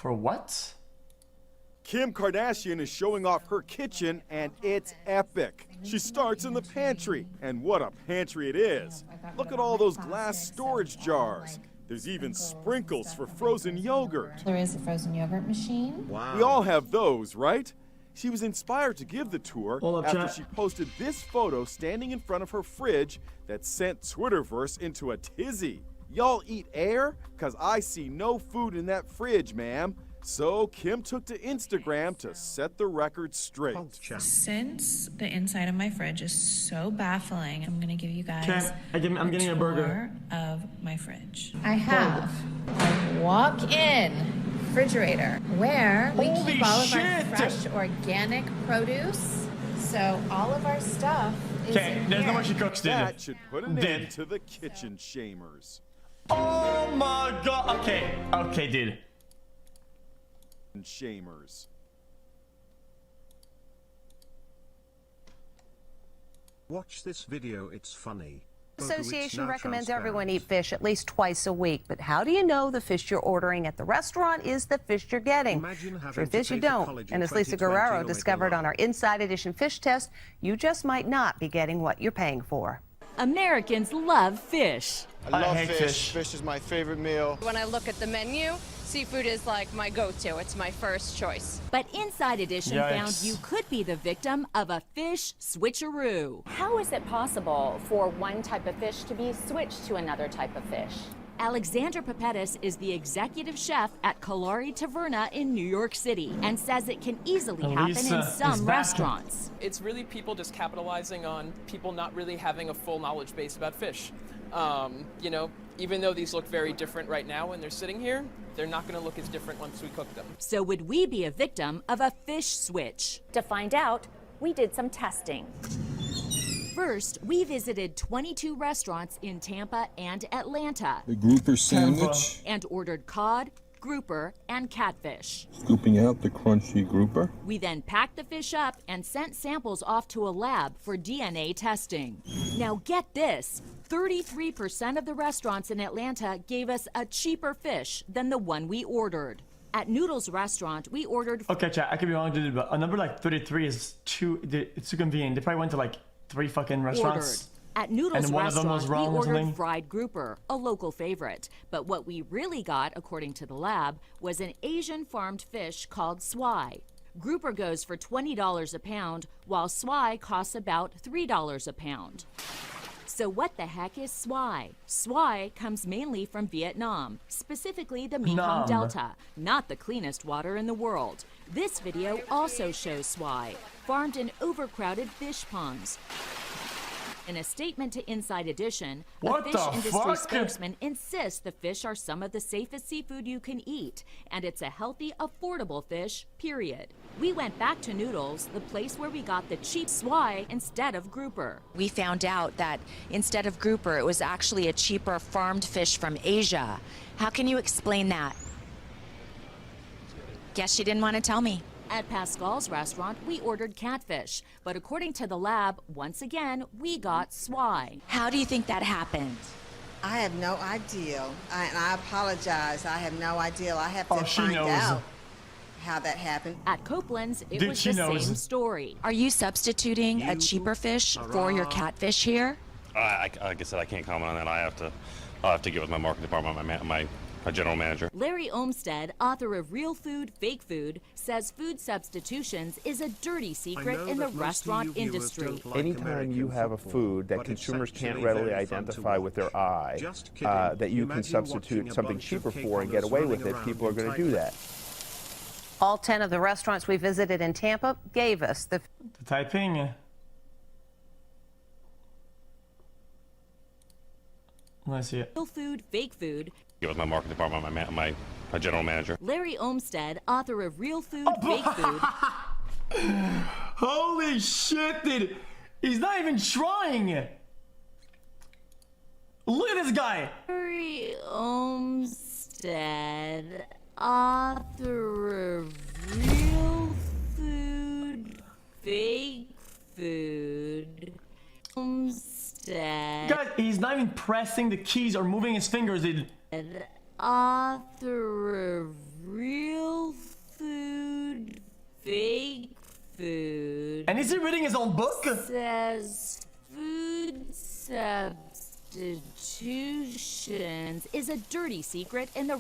For what? Kim Kardashian is showing off her kitchen, and it's epic. She starts in the pantry, and what a pantry it is. Look at all those glass storage jars. There's even sprinkles for frozen yogurt. There is a frozen yogurt machine. Wow. We all have those, right? She was inspired to give the tour after chat. she posted this photo standing in front of her fridge that sent Twitterverse into a tizzy. Y'all eat air? 'Cause I see no food in that fridge, ma'am. So Kim took to Instagram to set the record straight. Since the inside of my fridge is so baffling, I'm gonna give you guys I'm getting a burger of my fridge. I have a walk-in refrigerator where we keep all of our fresh organic produce. So all of our stuff is in there's here. no way she cooks, dude. That should put an end to the kitchen shamers. Oh my god. Okay, dude. Shamers. Watch this video, it's funny. Association recommends everyone eat fish at least twice a week. But how do you know the fish you're ordering at the restaurant is the fish you're getting? Truth is you don't. And as Lisa Guerrero discovered on our Inside Edition fish test, you just might not be getting what you're paying for. Americans love fish. I love fish. Fish is my favorite meal. When I look at the menu, seafood is like my go-to. It's my first choice. But Inside Edition found you could be the victim of a fish switcheroo. How is it possible for one type of fish to be switched to another type of fish? Alexander Papetis is the executive chef at Kalari Taverna in New York City and says it can easily happen in some restaurants. It's really people just capitalizing on people not really having a full knowledge base about fish. You know, even though these look very different right now when they're sitting here, they're not going to look as different once we cook them. So would we be a victim of a fish switch? To find out, we did some testing. First, we visited 22 restaurants in Tampa and Atlanta. The grouper sandwich. And ordered cod, grouper, and catfish. Scooping out the crunchy grouper. We then packed the fish up and sent samples off to a lab for DNA testing. Now get this, 33% of the restaurants in Atlanta gave us a cheaper fish than the one we ordered. At Noodles Restaurant, we ordered... Okay, chat, I could be wrong, dude, but a number like 33 is it's too convenient. They probably went to like 3 fucking restaurants. At Noodles and one of them was Restaurant, we wrong ordered fried grouper, a local favorite. But what we really got, according to the lab, was an Asian farmed fish called swai. Grouper goes for $20 a pound, while swai costs about $3 a pound. So what the heck is swai? Swai comes mainly from Vietnam, specifically the Mekong Delta, not the cleanest water in the world. This video also shows swai, farmed in overcrowded fish ponds. In a statement to Inside Edition, a fish industry spokesman insists the fish are some of the safest seafood you can eat, and it's a healthy, affordable fish, period. We went back to Noodles, the place where we got the cheap swai instead of grouper. We found out that instead of grouper, it was actually a cheaper farmed fish from Asia. How can you explain that? Guess she didn't want to tell me. At Pascal's restaurant, we ordered catfish, but according to the lab, once again, we got swai. How do you think that happened? I have no idea, and I apologize. I have no idea. I have to find out how that happened. At Copeland's, it was the same story. Are you substituting a cheaper fish for your catfish here? Like I said, I can't comment on that. I'll have to get with my marketing department, my general manager. Larry Olmsted, author of Real Food, Fake Food, says food substitutions is a dirty secret in the restaurant industry. Anytime you have a food that consumers can't readily identify with their eye, that you can substitute something cheaper for and get away with it, people are going to do that. All 10 of the restaurants we visited in Tampa gave us the Taiping. Let's see it. Real Food, Fake Food. Get with my marketing department, my general manager. Larry Olmsted, author of Real Food, Fake Food. Holy shit, dude. He's not even trying. Look at this guy. Larry Olmsted, author of Real Food, Fake Food. Olmsted. Guys, he's not even pressing the keys or moving his fingers, dude. Author of Real food. And is he reading his own book? Says food substitutions is a dirty secret in the